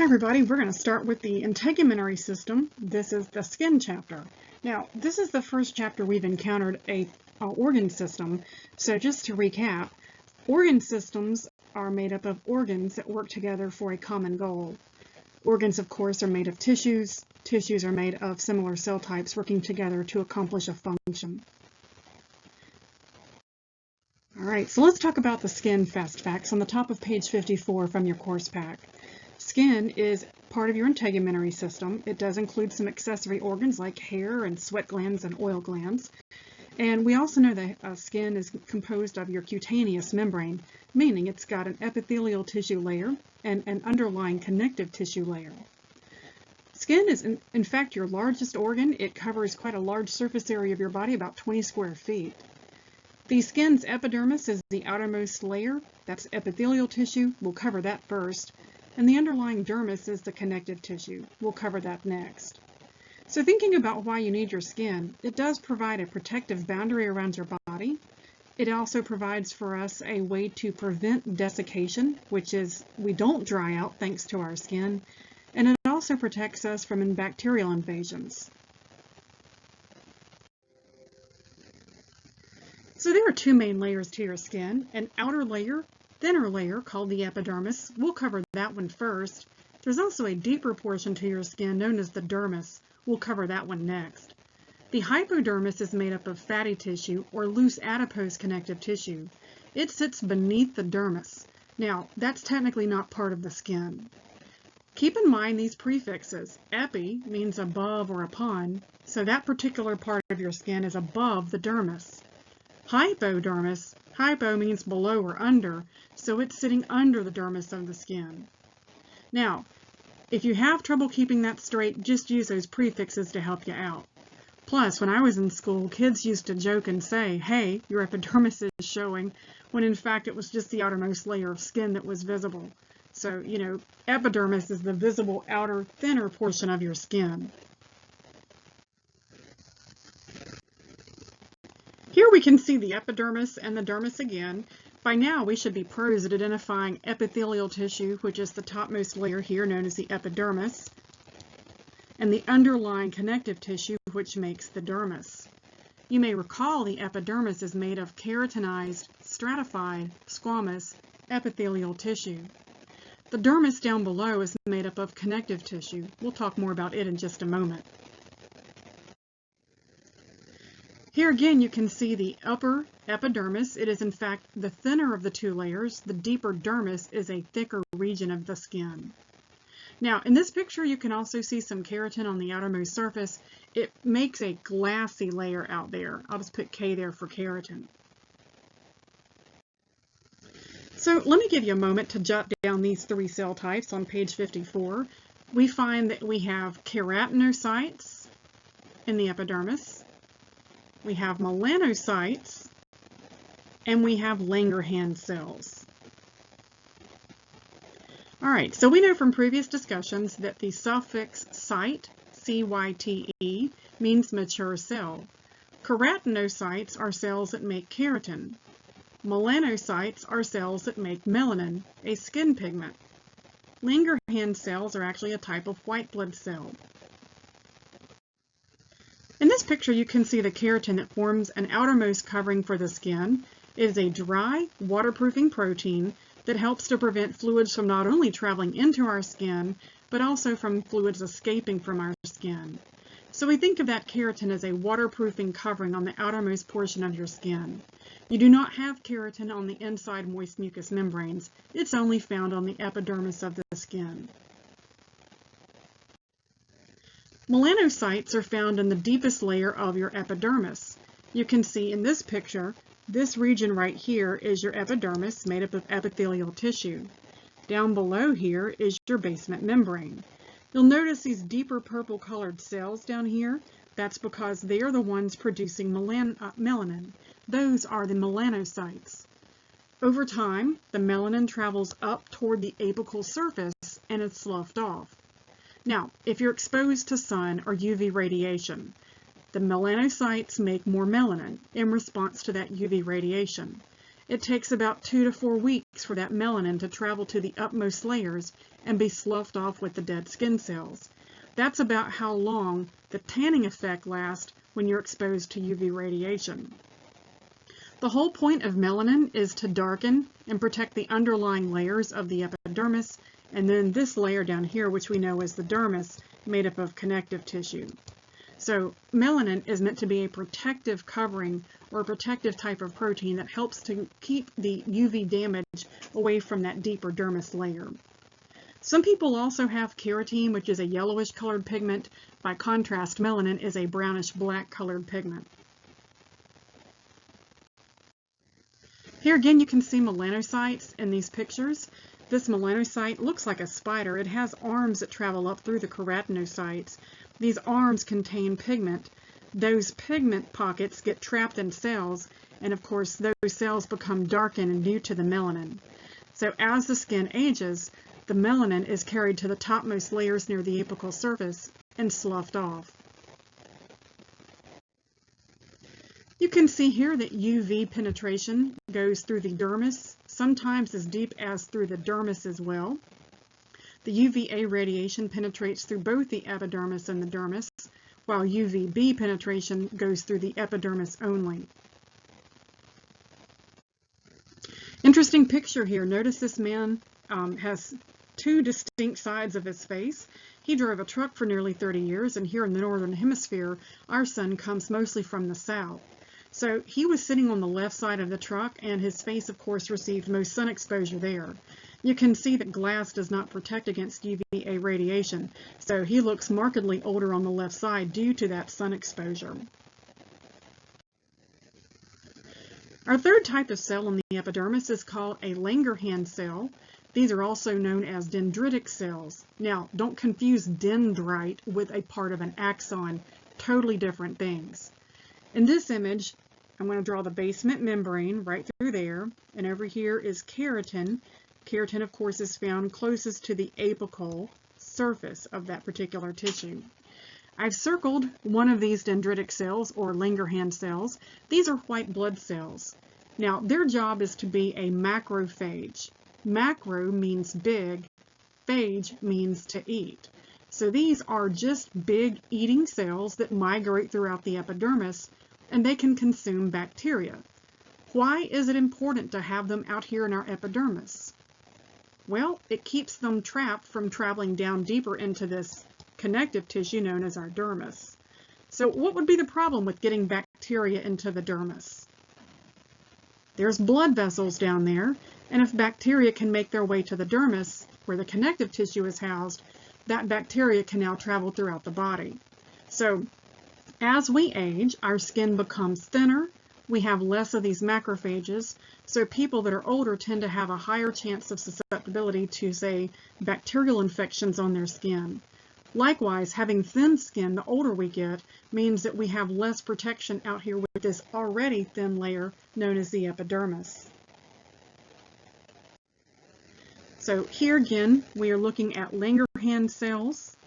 Hi everybody, we're going to start with the integumentary system. This is the skin chapter. Now, this is the first chapter we've encountered a organ system. So just to recap, organ systems are made up of organs that work together for a common goal. Organs, of course, are made of tissues. Tissues are made of similar cell types working together to accomplish a function. All right, so let's talk about the skin fast facts on the top of page 54 from your course pack. Skin is part of your integumentary system. It does include some accessory organs like hair and sweat glands and oil glands. And we also know that skin is composed of your cutaneous membrane, meaning it's got an epithelial tissue layer and an underlying connective tissue layer. Skin is in fact your largest organ. It covers quite a large surface area of your body, about 20 square feet. The skin's epidermis is the outermost layer. That's epithelial tissue. We'll cover that first. And the underlying dermis is the connective tissue. We'll cover that next. So thinking about why you need your skin, it does provide a protective boundary around your body. It also provides for us a way to prevent desiccation, which is we don't dry out thanks to our skin. And it also protects us from bacterial invasions. So there are two main layers to your skin, an outer layer, thinner layer called the epidermis. We'll cover that one first. There's also a deeper portion to your skin known as the dermis. We'll cover that one next. The hypodermis is made up of fatty tissue or loose adipose connective tissue. It sits beneath the dermis. Now, that's technically not part of the skin. Keep in mind these prefixes. Epi means above or upon, so that particular part of your skin is above the dermis. Hypodermis, hypo means below or under, so it's sitting under the dermis of the skin. Now, if you have trouble keeping that straight, just use those prefixes to help you out. Plus, when I was in school, kids used to joke and say, hey, your epidermis is showing, when in fact it was just the outermost layer of skin that was visible. So, epidermis is the visible outer, thinner portion of your skin. Here we can see the epidermis and the dermis again. By now we should be pros at identifying epithelial tissue, which is the topmost layer here known as the epidermis, and the underlying connective tissue, which makes the dermis. You may recall the epidermis is made of keratinized, stratified, squamous epithelial tissue. The dermis down below is made up of connective tissue. We'll talk more about it in just a moment. Here again you can see the upper epidermis. It is in fact the thinner of the two layers. The deeper dermis is a thicker region of the skin. Now in this picture you can also see some keratin on the outermost surface. It makes a glassy layer out there. I'll just put K there for keratin. So let me give you a moment to jot down these three cell types on page 54. We find that we have keratinocytes in the epidermis. We have melanocytes, and we have Langerhans cells. All right, so we know from previous discussions that the suffix cyte, C-Y-T-E, means mature cell. Keratinocytes are cells that make keratin. Melanocytes are cells that make melanin, a skin pigment. Langerhans cells are actually a type of white blood cell. In this picture, you can see the keratin that forms an outermost covering for the skin. It is a dry, waterproofing protein that helps to prevent fluids from not only traveling into our skin, but also from fluids escaping from our skin. So we think of that keratin as a waterproofing covering on the outermost portion of your skin. You do not have keratin on the inside moist mucous membranes. It's only found on the epidermis of the skin. Melanocytes are found in the deepest layer of your epidermis. You can see in this picture, this region right here is your epidermis made up of epithelial tissue. Down below here is your basement membrane. You'll notice these deeper purple colored cells down here. That's because they are the ones producing melanin. Those are the melanocytes. Over time, the melanin travels up toward the apical surface and is sloughed off. Now, if you're exposed to sun or UV radiation, the melanocytes make more melanin in response to that UV radiation. It takes about 2 to 4 weeks for that melanin to travel to the upmost layers and be sloughed off with the dead skin cells. That's about how long the tanning effect lasts when you're exposed to UV radiation. The whole point of melanin is to darken and protect the underlying layers of the epidermis, and then this layer down here, which we know as the dermis, made up of connective tissue. So melanin is meant to be a protective covering or a protective type of protein that helps to keep the UV damage away from that deeper dermis layer. Some people also have keratin, which is a yellowish colored pigment. By contrast, melanin is a brownish black colored pigment. Here again you can see melanocytes in these pictures. This melanocyte looks like a spider. It has arms that travel up through the keratinocytes. These arms contain pigment. Those pigment pockets get trapped in cells, and of course those cells become darkened due to the melanin. So as the skin ages, the melanin is carried to the topmost layers near the apical surface and sloughed off. You can see here that UV penetration goes through the dermis, sometimes as deep as through the dermis as well. The UVA radiation penetrates through both the epidermis and the dermis, while UVB penetration goes through the epidermis only. Interesting picture here. Notice this man has two distinct sides of his face. He drove a truck for nearly 30 years, and here in the northern hemisphere, our sun comes mostly from the south. So he was sitting on the left side of the truck, and his face, of course, received most sun exposure there. You can see that glass does not protect against UVA radiation, so he looks markedly older on the left side due to that sun exposure. Our third type of cell in the epidermis is called a Langerhans cell. These are also known as dendritic cells. Now, don't confuse dendrite with a part of an axon. Totally different things. In this image, I'm going to draw the basement membrane right through there, and over here is keratin. Keratin, of course, is found closest to the apical surface of that particular tissue. I've circled one of these dendritic cells, or Langerhans cells. These are white blood cells. Now, their job is to be a macrophage. Macro means big, phage means to eat. So these are just big eating cells that migrate throughout the epidermis, and they can consume bacteria. Why is it important to have them out here in our epidermis? Well, it keeps them trapped from traveling down deeper into this connective tissue known as our dermis. So what would be the problem with getting bacteria into the dermis? There's blood vessels down there, and if bacteria can make their way to the dermis, where the connective tissue is housed, that bacteria can now travel throughout the body. So as we age, our skin becomes thinner, we have less of these macrophages, so people that are older tend to have a higher chance of susceptibility to, say, bacterial infections on their skin. Likewise, having thin skin the older we get means that we have less protection out here with this already thin layer known as the epidermis. So here again, we are looking at Langerhans cells.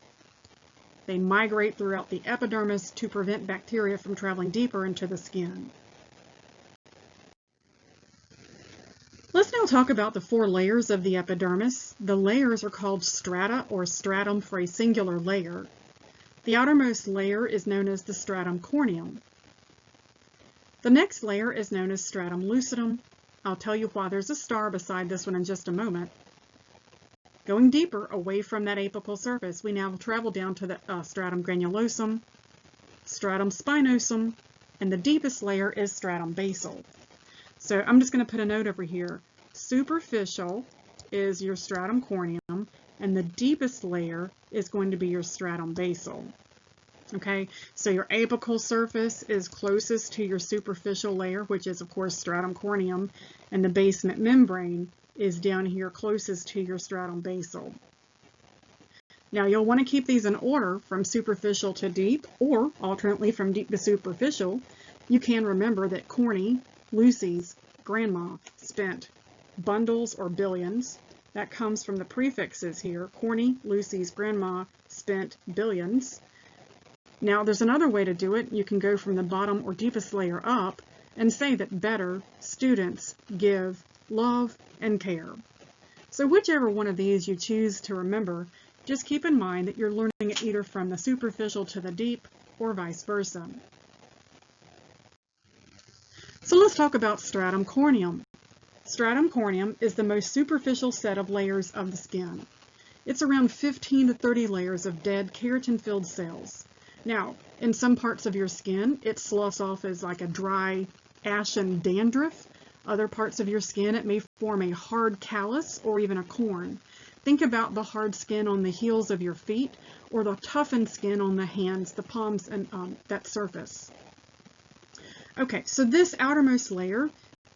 They migrate throughout the epidermis to prevent bacteria from traveling deeper into the skin. Let's now talk about the 4 layers of the epidermis. The layers are called strata or stratum for a singular layer. The outermost layer is known as the stratum corneum. The next layer is known as stratum lucidum. I'll tell you why there's a star beside this one in just a moment. Going deeper away from that apical surface, we now travel down to the stratum granulosum, stratum spinosum, and the deepest layer is stratum basal. So I'm just going to put a note over here. Superficial is your stratum corneum, and the deepest layer is going to be your stratum basal. Okay, so your apical surface is closest to your superficial layer, which is of course stratum corneum, and the basement membrane is down here closest to your stratum basal. Now you'll want to keep these in order from superficial to deep, or alternately from deep to superficial. You can remember that corny, Lucy's grandma spent bundles or billions. That comes from the prefixes here. Corny, Lucy's grandma spent billions. Now there's another way to do it. You can go from the bottom or deepest layer up. and say that better students give love and care. So whichever one of these you choose to remember, just keep in mind that you're learning it either from the superficial to the deep or vice versa. So let's talk about stratum corneum. Stratum corneum is the most superficial set of layers of the skin. It's around 15 to 30 layers of dead keratin-filled cells. Now, in some parts of your skin, it sloughs off as like a dry, ashen dandruff. Other parts of your skin, it may form a hard callus or even a corn. Think about the hard skin on the heels of your feet or the toughened skin on the hands, the palms, and that surface. Okay, so this outermost layer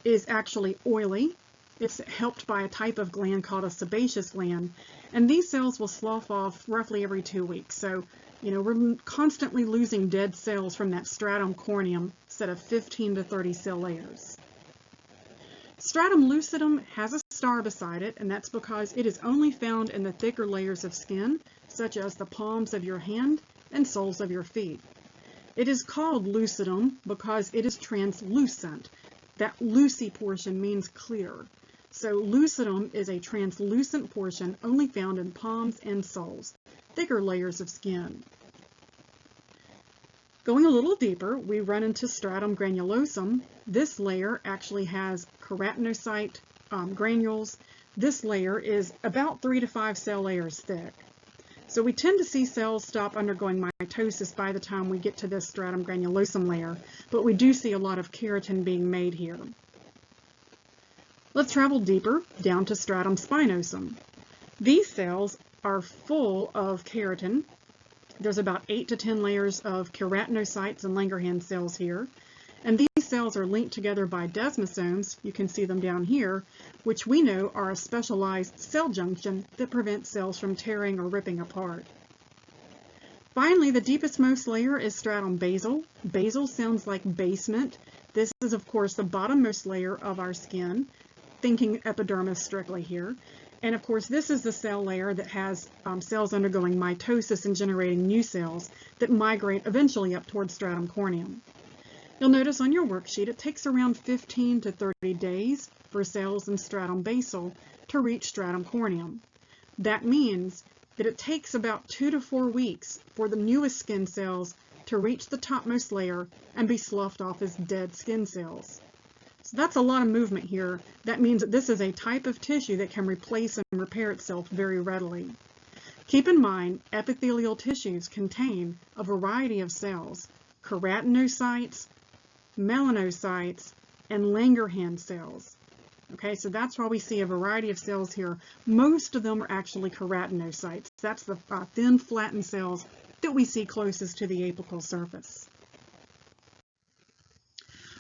is actually oily. It's helped by a type of gland called a sebaceous gland, and these cells will slough off roughly every 2 weeks. So, we're constantly losing dead cells from that stratum corneum set of 15 to 30 cell layers. Stratum lucidum has a star beside it, and that's because it is only found in the thicker layers of skin, such as the palms of your hand and soles of your feet. It is called lucidum because it is translucent. That lucy portion means clear. So lucidum is a translucent portion only found in palms and soles, thicker layers of skin. Going a little deeper, we run into stratum granulosum. This layer actually has keratinocyte granules. This layer is about 3 to 5 cell layers thick. So we tend to see cells stop undergoing mitosis by the time we get to this stratum granulosum layer, but we do see a lot of keratin being made here. Let's travel deeper down to stratum spinosum. These cells are full of keratin. There's about 8 to 10 layers of keratinocytes and Langerhans cells here. And these cells are linked together by desmosomes, you can see them down here, which we know are a specialized cell junction that prevents cells from tearing or ripping apart. Finally, the deepest most layer is stratum basal. Basal sounds like basement. This is, of course, the bottommost layer of our skin, thinking epidermis strictly here. And of course, this is the cell layer that has cells undergoing mitosis and generating new cells that migrate eventually up towards stratum corneum. You'll notice on your worksheet it takes around 15 to 30 days for cells in stratum basal to reach stratum corneum. That means that it takes about 2 to 4 weeks for the newest skin cells to reach the topmost layer and be sloughed off as dead skin cells. So that's a lot of movement here. That means that this is a type of tissue that can replace and repair itself very readily. Keep in mind, epithelial tissues contain a variety of cells: keratinocytes, melanocytes, and Langerhans cells. Okay, so that's why we see a variety of cells here. Most of them are actually keratinocytes. That's the thin, flattened cells that we see closest to the apical surface.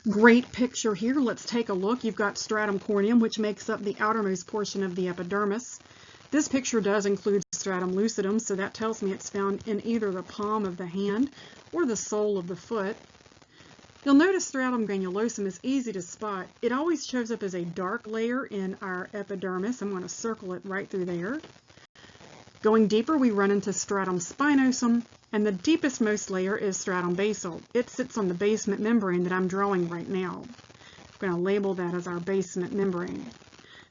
Great picture here. Let's take a look. You've got stratum corneum, which makes up the outermost portion of the epidermis. This picture does include stratum lucidum, so that tells me it's found in either the palm of the hand or the sole of the foot. You'll notice stratum granulosum is easy to spot. It always shows up as a dark layer in our epidermis. I'm going to circle it right through there. Going deeper, we run into stratum spinosum, and the deepest most layer is stratum basal. It sits on the basement membrane that I'm drawing right now. I'm going to label that as our basement membrane.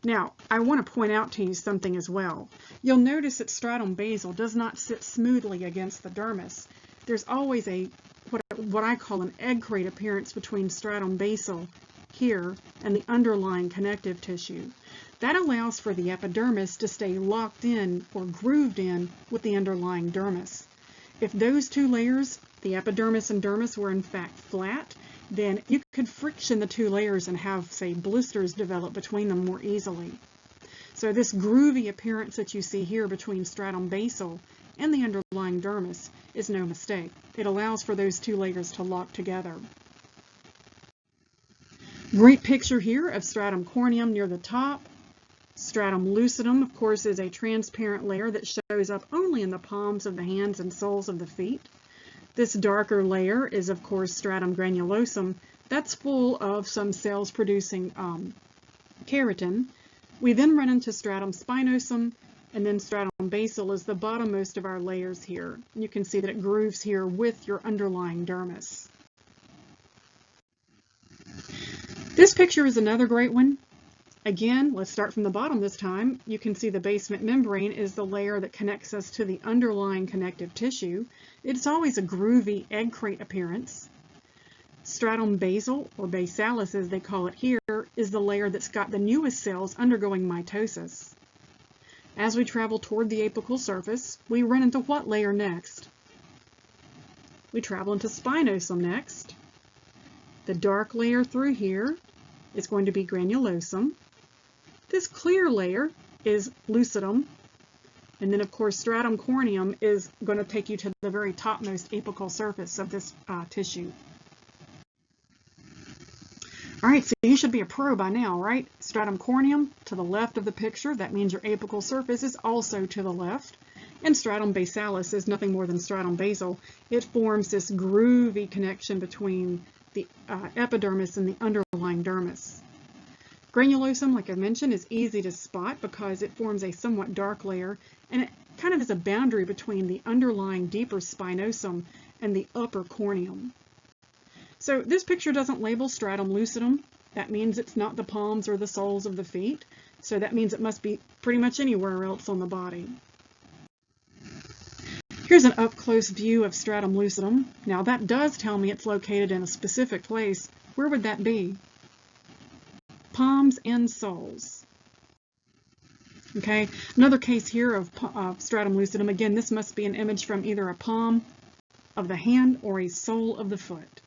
Now, I want to point out to you something as well. You'll notice that stratum basal does not sit smoothly against the dermis. There's always a what I call an egg crate appearance between stratum basal here and the underlying connective tissue. That allows for the epidermis to stay locked in or grooved in with the underlying dermis. If those two layers, the epidermis and dermis, were in fact flat, then you could friction the two layers and have, say, blisters develop between them more easily. So this groovy appearance that you see here between stratum basal and the underlying dermis is no mistake. It allows for those two layers to lock together. Great picture here of stratum corneum near the top. Stratum lucidum, of course, is a transparent layer that shows up only in the palms of the hands and soles of the feet. This darker layer is, of course, stratum granulosum. That's full of some cells producing keratin. We then run into stratum spinosum, and then stratum basal is the bottommost of our layers here. You can see that it grooves here with your underlying dermis. This picture is another great one. Again, let's start from the bottom this time. You can see the basement membrane is the layer that connects us to the underlying connective tissue. It's always a groovy egg crate appearance. Stratum basal, or basalis as they call it here, is the layer that's got the newest cells undergoing mitosis. As we travel toward the apical surface, we run into what layer next? We travel into spinosum next. The dark layer through here is going to be granulosum. This clear layer is lucidum. And then, of course, stratum corneum is going to take you to the very topmost apical surface of this tissue. All right, so you should be a pro by now, right? Stratum corneum to the left of the picture. That means your apical surface is also to the left. And stratum basalis is nothing more than stratum basal. It forms this groovy connection between the epidermis and the underlying dermis. Granulosum, like I mentioned, is easy to spot because it forms a somewhat dark layer, and it kind of is a boundary between the underlying deeper spinosum and the upper corneum. So this picture doesn't label stratum lucidum. That means it's not the palms or the soles of the feet. So that means it must be pretty much anywhere else on the body. Here's an up-close view of stratum lucidum. Now that does tell me it's located in a specific place. Where would that be? Palms and soles. Okay, another case here of stratum lucidum. Again, this must be an image from either a palm of the hand or a sole of the foot.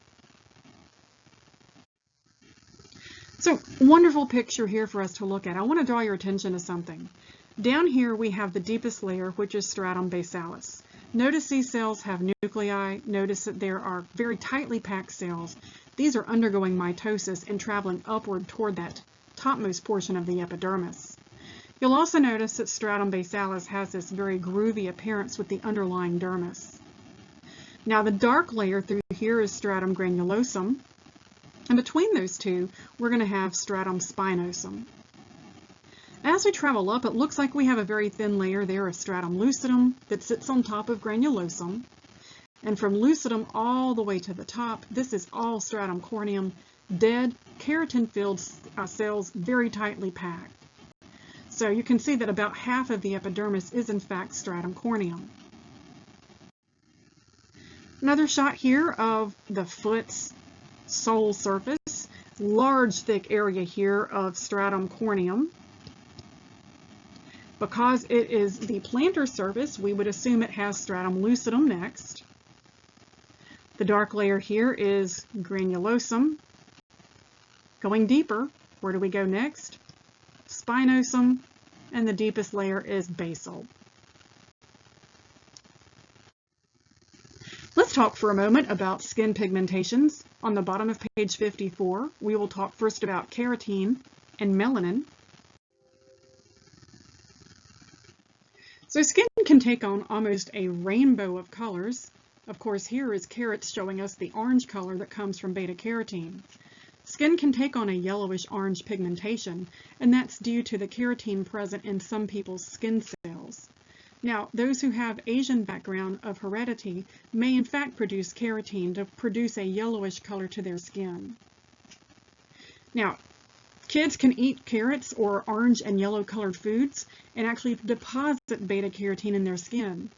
So, wonderful picture here for us to look at. I want to draw your attention to something. Down here we have the deepest layer, which is stratum basalis. Notice these cells have nuclei. Notice that there are very tightly packed cells. These are undergoing mitosis and traveling upward toward that topmost portion of the epidermis. You'll also notice that stratum basalis has this very groovy appearance with the underlying dermis. Now the dark layer through here is stratum granulosum. And between those two, we're going to have stratum spinosum. As we travel up, it looks like we have a very thin layer there of stratum lucidum that sits on top of granulosum. And from lucidum all the way to the top, this is all stratum corneum, dead, keratin-filled cells very tightly packed. So you can see that about half of the epidermis is in fact stratum corneum. Another shot here of the foot's sole surface, large thick area here of stratum corneum. Because it is the plantar surface, we would assume it has stratum lucidum next. The dark layer here is granulosum. Going deeper, where do we go next? Spinosum, and the deepest layer is basal. Let's talk for a moment about skin pigmentations. On the bottom of page 54, we will talk first about keratin and melanin. So skin can take on almost a rainbow of colors. Of course, here is carrots showing us the orange color that comes from beta-carotene. Skin can take on a yellowish-orange pigmentation, and that's due to the keratin present in some people's skin cells. Now, those who have Asian background of heredity may in fact produce keratin to produce a yellowish color to their skin. Now, kids can eat carrots or orange and yellow colored foods and actually deposit beta-carotene in their skin.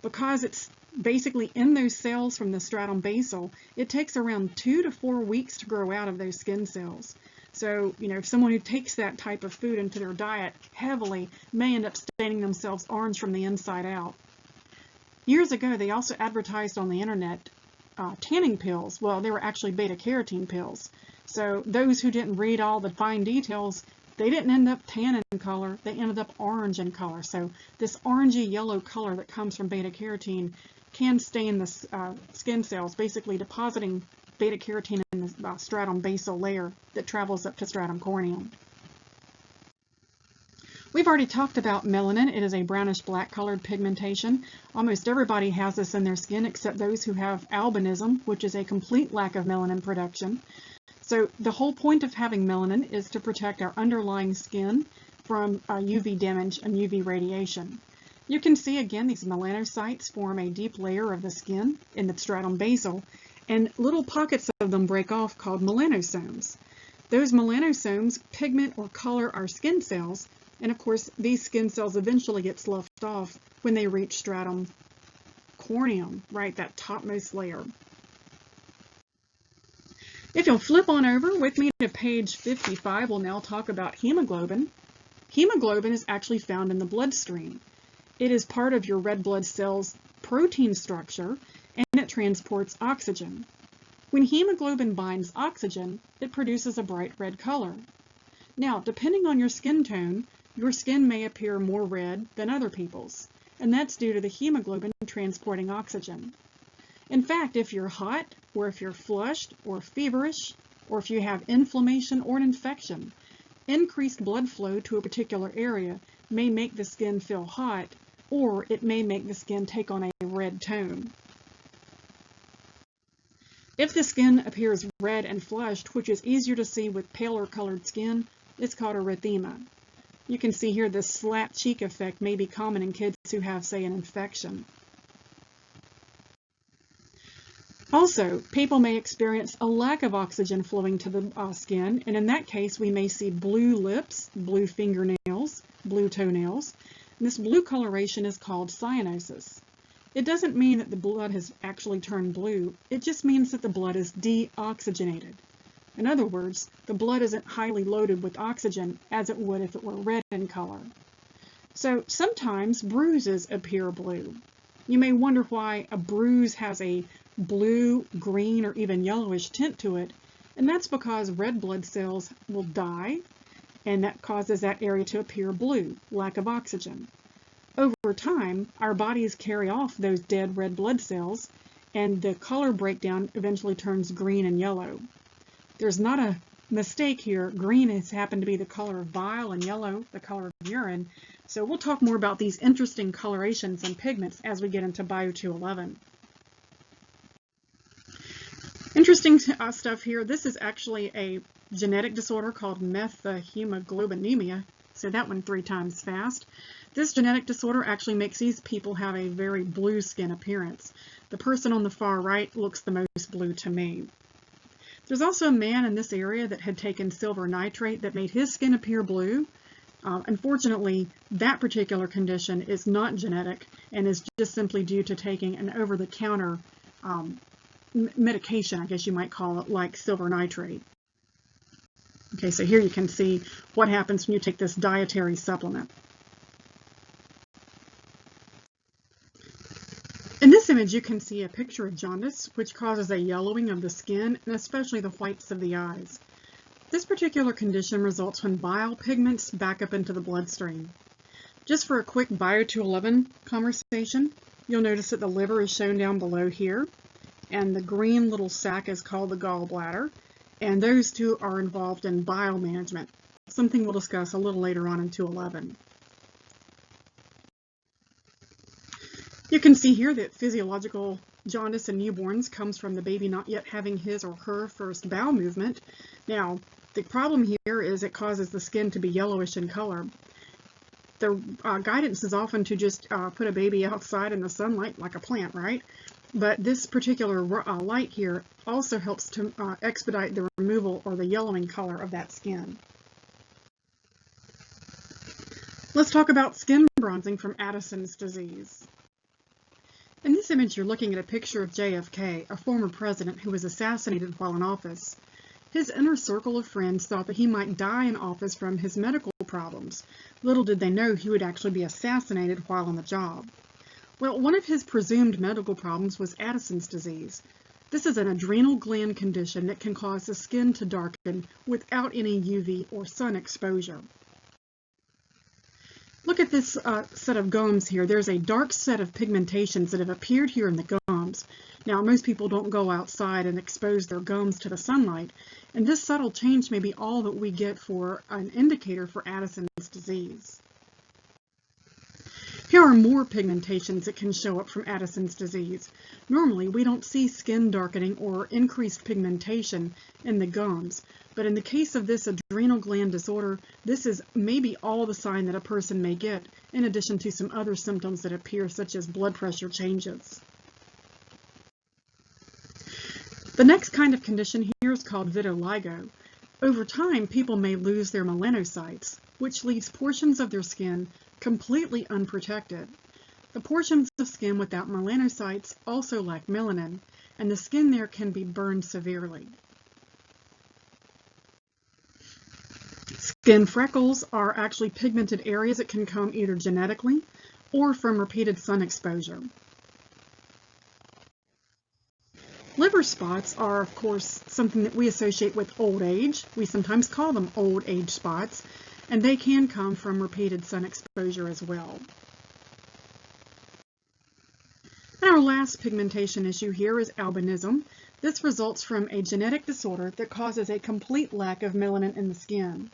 Because it's basically in those cells from the stratum basal, it takes around 2 to 4 weeks to grow out of those skin cells. So, if someone who takes that type of food into their diet heavily may end up staining themselves orange from the inside out. Years ago, they also advertised on the internet tanning pills. Well, they were actually beta-carotene pills. So those who didn't read all the fine details, they didn't end up tan in color, they ended up orange in color. So this orangey yellow color that comes from beta-carotene can stain the skin cells, basically depositing beta-carotene in the stratum basal layer that travels up to stratum corneum. We've already talked about melanin. It is a brownish black colored pigmentation. Almost everybody has this in their skin except those who have albinism, which is a complete lack of melanin production. So the whole point of having melanin is to protect our underlying skin from UV damage and UV radiation. You can see again these melanocytes form a deep layer of the skin in the stratum basal, and little pockets of them break off called melanosomes. Those melanosomes pigment or color our skin cells, and of course these skin cells eventually get sloughed off when they reach stratum corneum, right, that topmost layer. If you'll flip on over with me to page 55, we'll now talk about hemoglobin. Hemoglobin is actually found in the bloodstream. It is part of your red blood cell's protein structure, and it transports oxygen. When hemoglobin binds oxygen, it produces a bright red color. Now, depending on your skin tone, your skin may appear more red than other people's, and that's due to the hemoglobin transporting oxygen. In fact, if you're hot, or if you're flushed, or feverish, or if you have inflammation or an infection, increased blood flow to a particular area may make the skin feel hot, or it may make the skin take on a red tone. If the skin appears red and flushed, which is easier to see with paler colored skin, it's called erythema. You can see here the slap cheek effect may be common in kids who have, say, an infection. Also, people may experience a lack of oxygen flowing to the skin, and in that case we may see blue lips, blue fingernails, blue toenails. And this blue coloration is called cyanosis. It doesn't mean that the blood has actually turned blue, it just means that the blood is deoxygenated. In other words, the blood isn't highly loaded with oxygen as it would if it were red in color. So sometimes bruises appear blue. You may wonder why a bruise has a blue, green, or even yellowish tint to it, and that's because red blood cells will die, and that causes that area to appear blue, lack of oxygen. Over time, our bodies carry off those dead red blood cells, and the color breakdown eventually turns green and yellow. There's not a mistake here. Green has happened to be the color of bile, and yellow the color of urine. So we'll talk more about these interesting colorations and pigments as we get into Bio 211. Interesting stuff here. This is actually a genetic disorder called methemoglobinemia. Say that one 3 times fast. This genetic disorder actually makes these people have a very blue skin appearance. The person on the far right looks the most blue to me. There's also a man in this area that had taken silver nitrate that made his skin appear blue. Unfortunately, that particular condition is not genetic and is just simply due to taking an over-the-counter medication, I guess you might call it, like silver nitrate. Okay, so here you can see what happens when you take this dietary supplement. In this image, you can see a picture of jaundice, which causes a yellowing of the skin and especially the whites of the eyes. This particular condition results when bile pigments back up into the bloodstream. Just for a quick Bio 211 conversation, you'll notice that the liver is shown down below here, and the green little sac is called the gallbladder, and those two are involved in bile management, something we'll discuss a little later on in 211. You can see here that physiological jaundice in newborns comes from the baby not yet having his or her first bowel movement. Now, the problem here is it causes the skin to be yellowish in color. The guidance is often to just put a baby outside in the sunlight like a plant, right? But this particular light here also helps to expedite the removal or the yellowing color of that skin. Let's talk about skin bronzing from Addison's disease. In this image, you're looking at a picture of JFK, a former president who was assassinated while in office. His inner circle of friends thought that he might die in office from his medical problems. Little did they know he would actually be assassinated while on the job. Well, one of his presumed medical problems was Addison's disease. This is an adrenal gland condition that can cause the skin to darken without any UV or sun exposure. Look at this set of gums here. There's a dark set of pigmentations that have appeared here in the gums. Now, most people don't go outside and expose their gums to the sunlight, and this subtle change may be all that we get for an indicator for Addison's disease. Here are more pigmentations that can show up from Addison's disease. Normally, we don't see skin darkening or increased pigmentation in the gums, but in the case of this adrenal gland disorder, this is maybe all the sign that a person may get, in addition to some other symptoms that appear, such as blood pressure changes. The next kind of condition here is called vitiligo. Over time, people may lose their melanocytes, which leaves portions of their skin completely unprotected. The portions of skin without melanocytes also lack melanin, and the skin there can be burned severely. Skin freckles are actually pigmented areas that can come either genetically or from repeated sun exposure. Liver spots are, of course, something that we associate with old age. We sometimes call them old age spots, and they can come from repeated sun exposure as well. And our last pigmentation issue here is albinism. This results from a genetic disorder that causes a complete lack of melanin in the skin.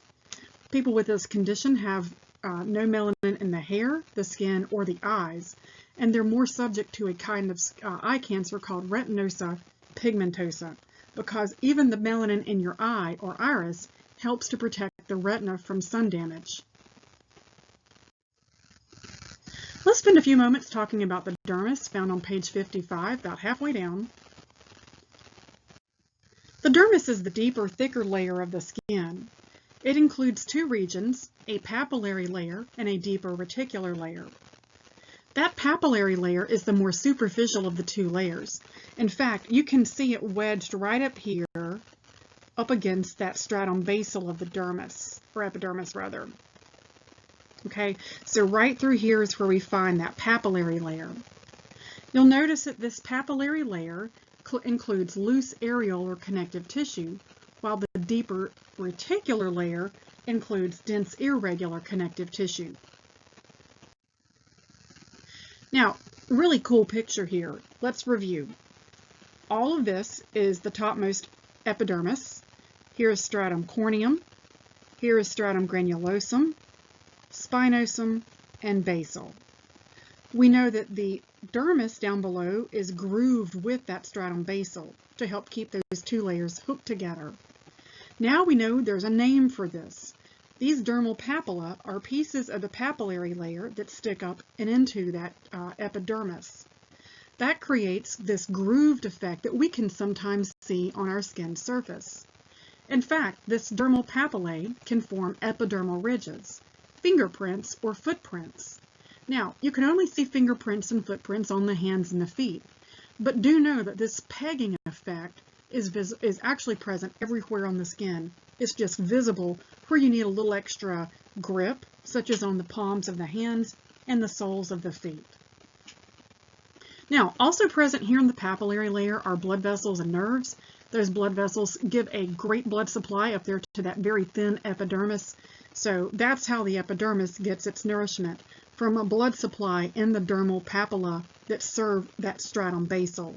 People with this condition have no melanin in the hair, the skin, or the eyes, and they're more subject to a kind of eye cancer called retinosa pigmentosa, because even the melanin in your eye or iris helps to protect the retina from sun damage. Let's spend a few moments talking about the dermis, found on page 55, about halfway down. The dermis is the deeper, thicker layer of the skin. It includes two regions, a papillary layer and a deeper reticular layer. That papillary layer is the more superficial of the two layers. In fact, you can see it wedged right up here, up against that stratum basal of the dermis, or epidermis rather. Okay, so right through here is where we find that papillary layer. You'll notice that this papillary layer includes loose areolar connective tissue, while the deeper reticular layer includes dense irregular connective tissue. Now, really cool picture here. Let's review. All of this is the topmost epidermis. Here is stratum corneum. Here is stratum granulosum, spinosum, and basal. We know that the dermis down below is grooved with that stratum basal to help keep those two layers hooked together. Now we know there's a name for this. These dermal papilla are pieces of the papillary layer that stick up and into that epidermis. That creates this grooved effect that we can sometimes see on our skin surface. In fact, this dermal papillae can form epidermal ridges, fingerprints or footprints. Now, you can only see fingerprints and footprints on the hands and the feet, but do know that this pegging effect is actually present everywhere on the skin. It's just visible where you need a little extra grip, such as on the palms of the hands and the soles of the feet. Now, also present here in the papillary layer are blood vessels and nerves. Those blood vessels give a great blood supply up there to that very thin epidermis. So that's how the epidermis gets its nourishment, from a blood supply in the dermal papilla that serve that stratum basal.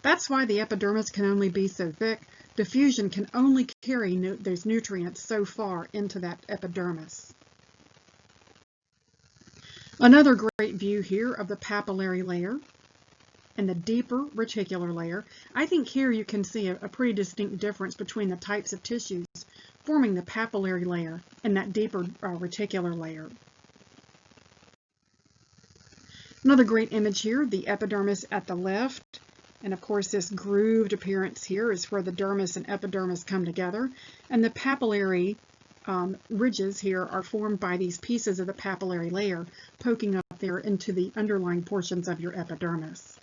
That's why the epidermis can only be so thick. Diffusion can only carry those nutrients so far into that epidermis. Another great view here of the papillary layer and the deeper reticular layer. I think here you can see a pretty distinct difference between the types of tissues forming the papillary layer and that deeper reticular layer. Another great image here, the epidermis at the left. And of course, this grooved appearance here is where the dermis and epidermis come together. And the papillary ridges here are formed by these pieces of the papillary layer poking up there into the underlying portions of your epidermis.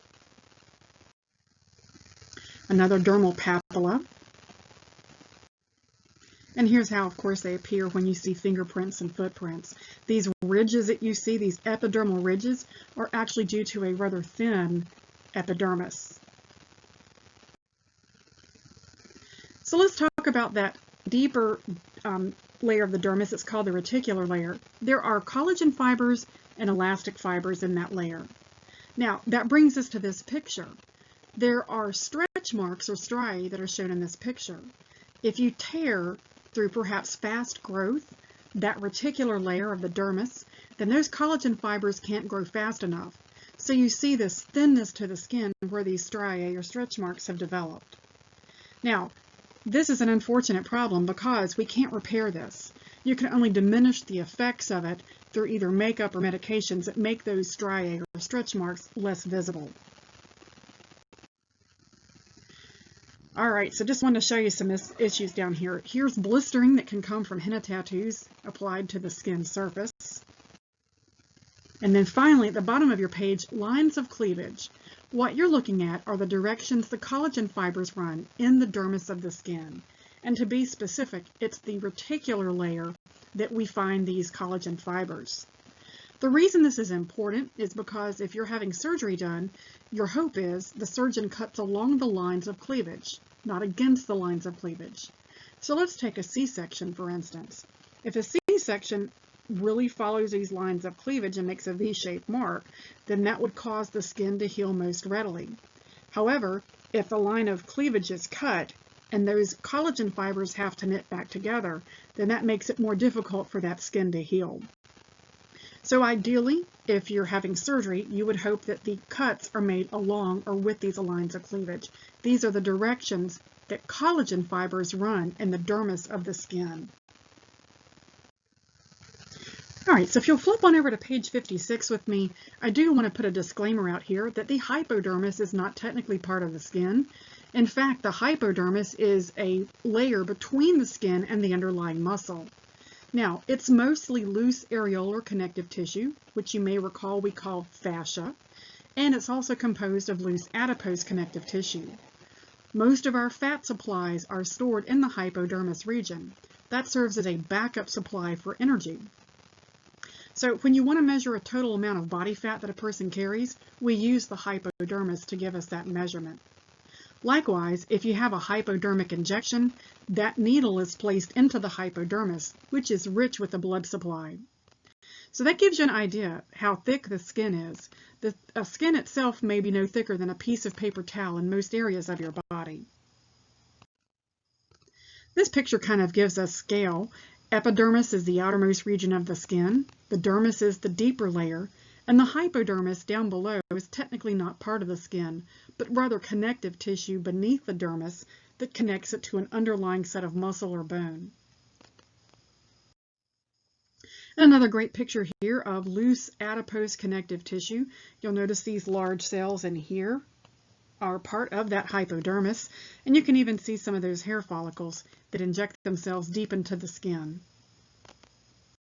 Another dermal papilla. And here's how, of course, they appear when you see fingerprints and footprints. These ridges that you see, these epidermal ridges, are actually due to a rather thin epidermis. So let's talk about that deeper layer of the dermis. It's called the reticular layer. There are collagen fibers and elastic fibers in that layer. Now, that brings us to this picture. There are stretch marks or striae that are shown in this picture. If you tear through perhaps fast growth, that reticular layer of the dermis, then those collagen fibers can't grow fast enough. So you see this thinness to the skin where these striae or stretch marks have developed. Now, this is an unfortunate problem because we can't repair this. You can only diminish the effects of it through either makeup or medications that make those striae or stretch marks less visible. All right, so just wanted to show you some issues down here. Here's blistering that can come from henna tattoos applied to the skin surface. And then finally, at the bottom of your page, lines of cleavage. What you're looking at are the directions the collagen fibers run in the dermis of the skin. And to be specific, it's the reticular layer that we find these collagen fibers. The reason this is important is because if you're having surgery done, your hope is the surgeon cuts along the lines of cleavage, not against the lines of cleavage. So let's take a C-section, for instance. If a C-section really follows these lines of cleavage and makes a V-shaped mark, then that would cause the skin to heal most readily. However, if the line of cleavage is cut and those collagen fibers have to knit back together, then that makes it more difficult for that skin to heal. So ideally, if you're having surgery, you would hope that the cuts are made along or with these lines of cleavage. These are the directions that collagen fibers run in the dermis of the skin. All right, so if you'll flip on over to page 56 with me, I do want to put a disclaimer out here that the hypodermis is not technically part of the skin. In fact, the hypodermis is a layer between the skin and the underlying muscle. Now, it's mostly loose areolar connective tissue, which you may recall we call fascia, and it's also composed of loose adipose connective tissue. Most of our fat supplies are stored in the hypodermis region. That serves as a backup supply for energy. So when you want to measure a total amount of body fat that a person carries, we use the hypodermis to give us that measurement. Likewise, if you have a hypodermic injection, that needle is placed into the hypodermis, which is rich with the blood supply. So that gives you an idea how thick the skin is. The skin itself may be no thicker than a piece of paper towel in most areas of your body. This picture kind of gives us scale. Epidermis is the outermost region of the skin, the dermis is the deeper layer, and the hypodermis down below is technically not part of the skin, but rather connective tissue beneath the dermis that connects it to an underlying set of muscle or bone. Another great picture here of loose adipose connective tissue. You'll notice these large cells in here are part of that hypodermis, and you can even see some of those hair follicles that inject themselves deep into the skin.